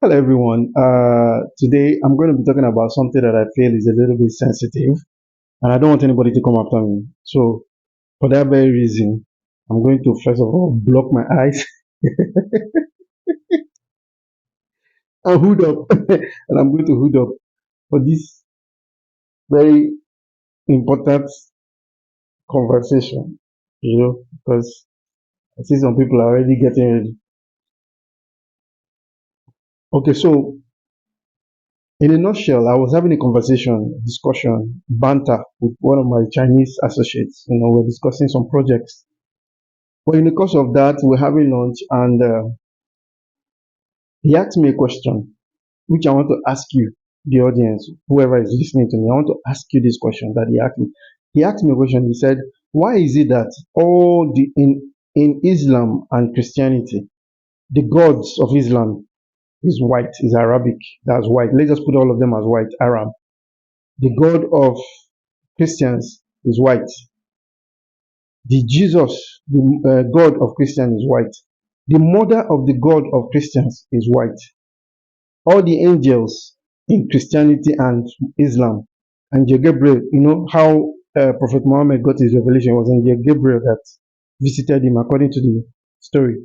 Hello, everyone. Today I'm going to be talking about something that I feel is a little bit sensitive, and I don't want anybody to come after me. So, for that very reason, I'm going to first of all block my eyes and hood up, and I'm going to hood up for this very important conversation. Because I see some people are already getting ready. Okay, so in a nutshell, I was having a conversation, discussion, banter with one of my Chinese associates. We're discussing some projects. But in the course of that, we're having lunch, and he asked me a question, which I want to ask you, the audience, whoever is listening to me. I want to ask you this question that he asked me. He asked me a question. He said, "Why is it that all the in Islam and Christianity, the gods of Islam is white, is Arabic, that's white. Let's just put all of them as white, Arab. The God of Christians is white. The Jesus, the God of Christians is white. The mother of the God of Christians is white. All the angels in Christianity and Islam, Angel Gabriel, how Prophet Muhammad got his revelation was Angel Gabriel that visited him, according to the story,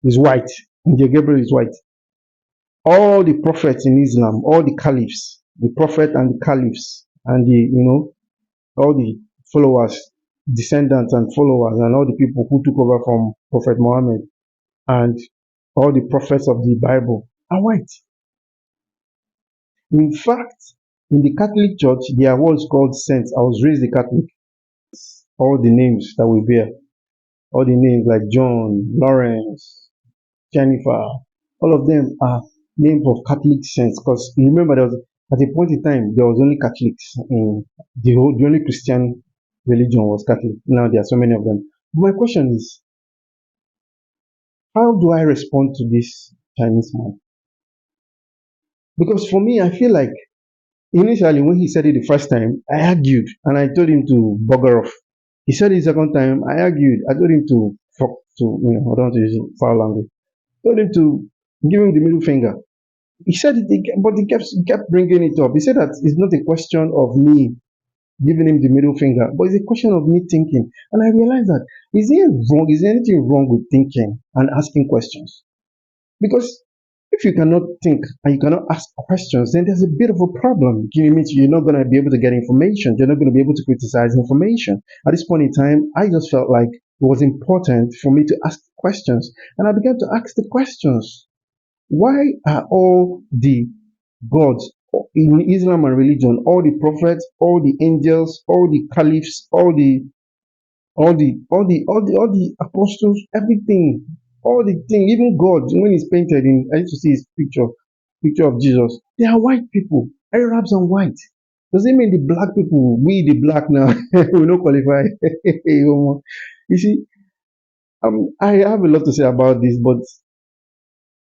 is white. Angel Gabriel is white. All the prophets in Islam, all the caliphs, the prophet and the caliphs, and all the followers, descendants and followers, and all the people who took over from Prophet Muhammad, and all the prophets of the Bible are white. In fact, in the Catholic Church, there are what's called saints. I was raised a Catholic. All the names that we bear, all the names like John, Lawrence, Jennifer, all of them are names of Catholic saints. Because you remember, there was at a point in time there was only Catholics in the only Christian religion was Catholic. Now there are so many of them. But my question is, how do I respond to this Chinese man? Because for me, I feel like initially, when he said it the first time, I argued and I told him to bugger off. He said it the second time, I argued. I told him to fuck to, I don't want to use foul language. I told him to give him the middle finger. He said it again, but he kept bringing it up. He said that it's not a question of me giving him the middle finger, but it's a question of me thinking. And I realized that is there anything wrong with thinking and asking questions? Because if you cannot think and you cannot ask questions, then there's a bit of a problem. It means you're not going to be able to get information. You're not going to be able to criticize information. At this point in time, I just felt like it was important for me to ask questions. And I began to ask the questions. Why are all the gods in Islam and religion, all the prophets, all the angels, all the caliphs, all the apostles, everything, all the thing, even God, when he's painted in, I used to see his picture of Jesus. They are white people, Arabs and white. Does it mean the black people, we the black now, we don't qualify? You see, I have a lot to say about this,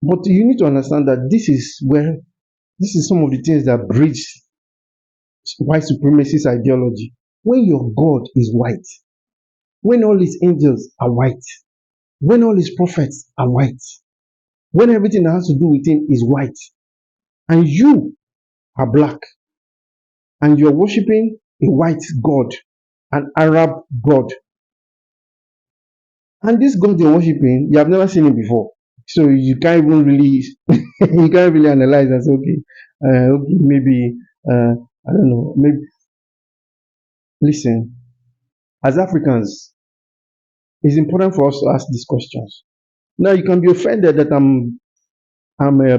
but you need to understand that this is some of the things that bridge white supremacist ideology. When your God is white, when all his angels are white, when all his prophets are white, when everything that has to do with him is white, and you are black, and you're worshiping a white God, an Arab God, and this God you're worshiping, you have never seen it before. So you can't even really you can't really analyze and say, okay, maybe I don't know, maybe listen, as Africans, it's important for us to ask these questions. Now you can be offended that I'm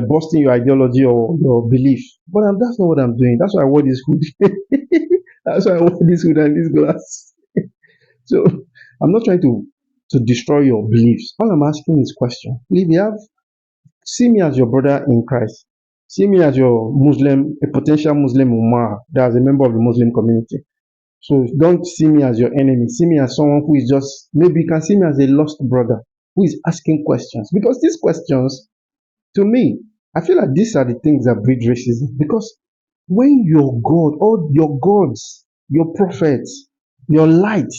busting your ideology or your belief, but that's not what I'm doing. That's why I wore this hood. That's why I wore this hood and this glass. So I'm not trying to destroy your beliefs. All I'm asking is question. If you have see me as your brother in Christ, see me as your Muslim, a potential Muslim Ummah that's a member of the Muslim community. So don't see me as your enemy. See me as someone who is just maybe you can see me as a lost brother who is asking questions because these questions to me, I feel like these are the things that breed racism. Because when your God, all your gods, your prophets, your light,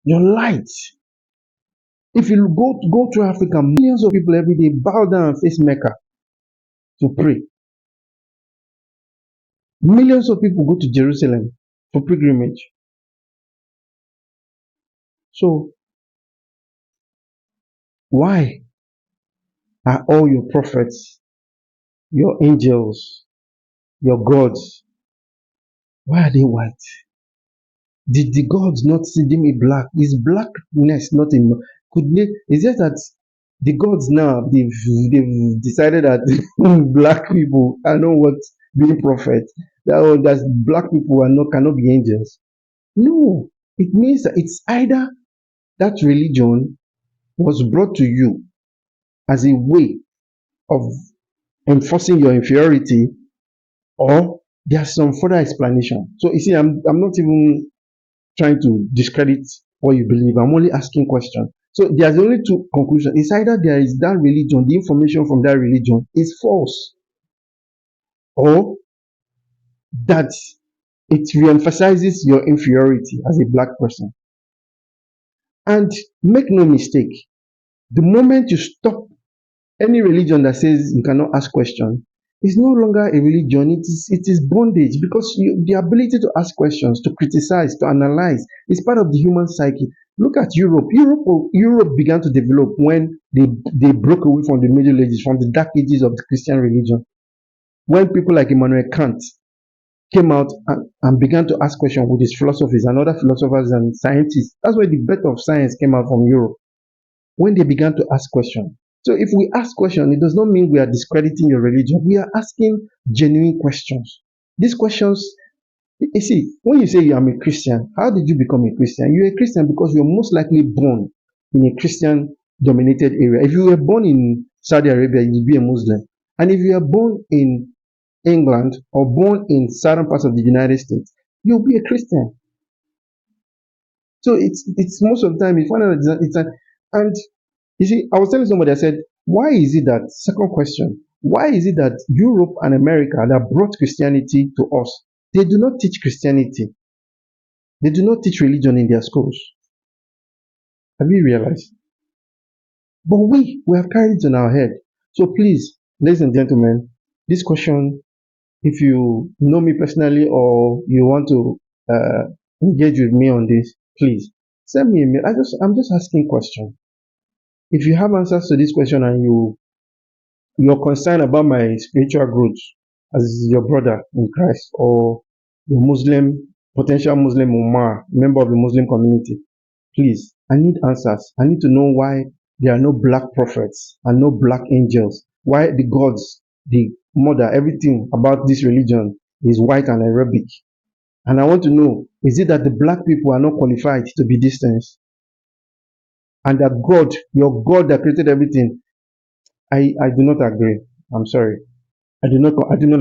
your light, if you go to Africa, millions of people every day bow down and face Mecca. to pray. Millions of people go to Jerusalem for pilgrimage. So why are all your prophets, your angels, your gods, why are they white? Did the gods not see them in black? Is blackness not in? Could they? Is it that the gods now they've decided that black people are not what being prophets? That black people are not cannot be angels. No, it means that it's either that religion was brought to you as a way of enforcing your inferiority, or there's some further explanation. So you see, I'm not even trying to discredit what you believe. I'm only asking questions. So there's only two conclusions. It's either there is that religion, the information from that religion is false, or that it re-emphasizes your inferiority as a black person. And make no mistake, the moment you stop any religion that says you cannot ask questions is no longer a religion. It is bondage, because the ability to ask questions, to criticize, to analyze is part of the human psyche. Look at Europe. Europe began to develop when they broke away from the Middle Ages, from the dark ages of the Christian religion. When people like Immanuel Kant came out and began to ask questions with his philosophies and other philosophers and scientists. That's where the birth of science came out from Europe, when they began to ask questions. So if we ask questions, it does not mean we are discrediting your religion. We are asking genuine questions. These questions, you see, when you say I'm a Christian, how did you become a Christian? You're a Christian because you're most likely born in a Christian dominated area. If you were born in Saudi Arabia, you'd be a Muslim. And if you are born in England or born in certain parts of the United States, you'll be a Christian. So it's most of the time you find out that and you see, I was telling somebody, I said, why is it that, second question, why is it that Europe and America that brought Christianity to us, they do not teach Christianity? They do not teach religion in their schools. Have you realized? But we have carried it on our head. So please, ladies and gentlemen, this question, if you know me personally or you want to engage with me on this, please send me a mail. I'm just asking questions. If you have answers to this question and you're concerned about my spiritual growth as your brother in Christ, or your potential Muslim Ummah, member of the Muslim community, please, I need answers. I need to know why there are no black prophets and no black angels. Why the gods, the mother, everything about this religion is white and Arabic. And I want to know, is it that the black people are not qualified to be these things? And that God, your God that created everything, I do not agree. I'm sorry. I do not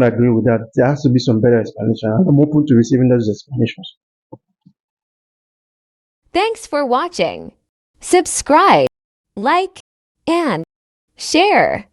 agree with that. There has to be some better explanation. And I'm open to receiving those explanations. Thanks for watching. Subscribe, like, and share.